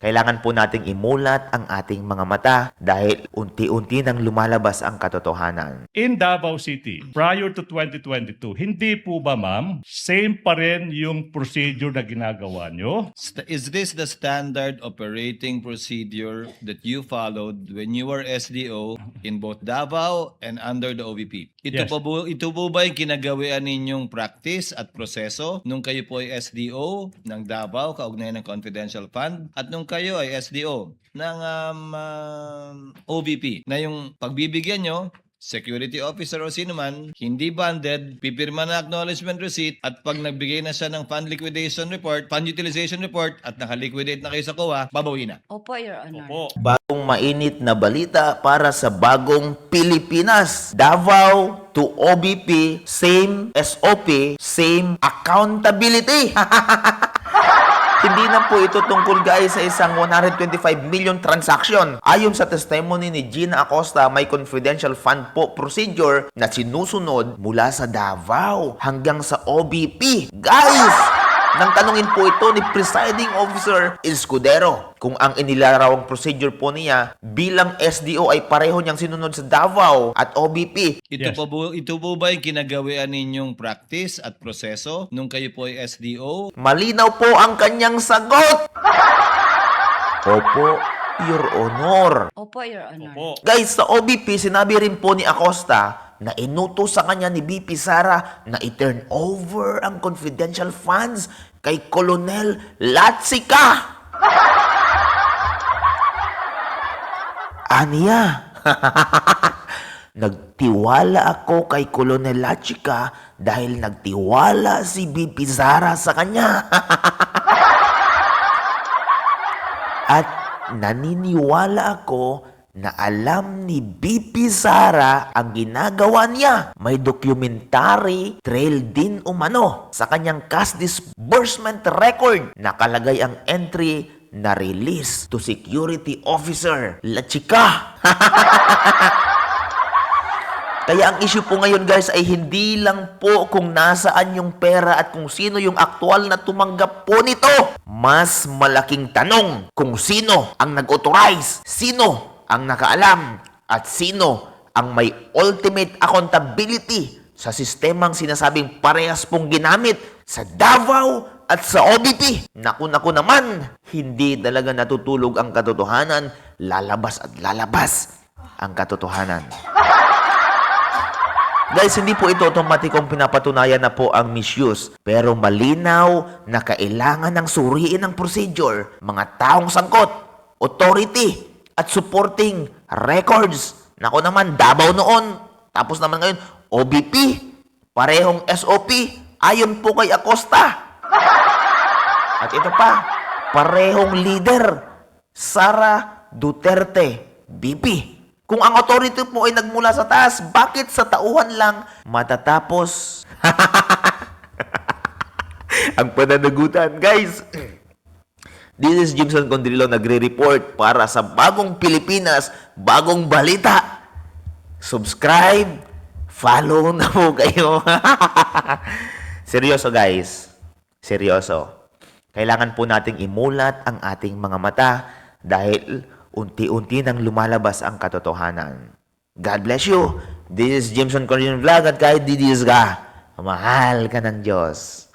Kailangan po nating imulat ang ating mga mata dahil unti-unti nang lumalabas ang katotohanan. In Davao City, prior to 2022, hindi po ba ma'am, same pa rin yung procedure na ginagawa nyo? Is this the standard operating procedure that you followed when you were SDO in both Davao and under the OVP? Yes. Ito po ba yung kinagawian ninyong practice at proseso nung kayo po ay SDO ng Davao, kaugnay ng Confidential Fund, at nung kayo ay SDO ng OVP, na yung pagbibigyan nyo, security officer o sino man, hindi banded, pipirma na acknowledgement receipt, at pag nagbigay na siya ng fund liquidation report, fund utilization report, at nakaliquidate na kayo sa COA, babawi na. Opo, Your Honor. Opo. Bagong mainit na balita para sa bagong Pilipinas. Davao to OBP, same SOP, same accountability. Hindi na po ito tungkol guys sa isang 125 million transaction. Ayon sa testimony ni Gina Acosta, may confidential fund po procedure na sinusunod mula sa Davao hanggang sa OBP. Guys! Nang tanungin po ito ni Presiding Officer Escudero kung ang inilarawang procedure po niya bilang SDO ay pareho niyang sinunod sa Davao at OBP. Ito Yes. po ba yung kinagawian ninyong practice at proseso nung kayo po ay SDO? Malinaw po ang kanyang sagot. Opo, Your Honor. Opo, Your Honor. Opo. Guys, sa OBP, sinabi rin po ni Acosta na inutos sa kanya ni BP Sara na i-turn over ang confidential funds kay Colonel Latsika. Aniya, nagtiwala ako kay Colonel Latsika dahil nagtiwala si BP Sara sa kanya. At naniniwala ako na alam ni BP Sara ang ginagawa niya. May documentary trail din umano sa kanyang cash disbursement record. Nakalagay ang entry na release to security officer Latsika. Kaya ang issue po ngayon guys ay hindi lang po kung nasaan yung pera at kung sino yung aktual na tumanggap po nito. Mas malaking tanong kung sino ang nag-authorize, sino ang nakaalam, at sino ang may ultimate accountability sa sistemang sinasabing parehas pong ginamit sa Davao at sa OBP. Naku naman, hindi talaga natutulog ang katotohanan, lalabas at lalabas ang katotohanan. Guys, hindi po ito otomatikong pinapatunayan na po ang misuse. Pero malinaw na kailangan ng suriin ng procedure, mga taong sangkot, authority, at supporting records. Nako naman, Davao noon. Tapos naman ngayon, OBP, parehong SOP, ayon po kay Acosta. At ito pa, parehong leader, Sara Duterte, BP. Kung ang authority po ay nagmula sa taas, bakit sa tauhan lang matatapos ang pananagutan? Guys, this is Jimson Condrillo nagre-report para sa bagong Pilipinas, bagong balita. Subscribe, follow na po kayo. Seryoso guys, seryoso. Kailangan po nating imulat ang ating mga mata dahil unti-unti nang lumalabas ang katotohanan. God bless you. This is Jimson Condrillo Vlog at kahit didis ka, mahal ka ng Diyos.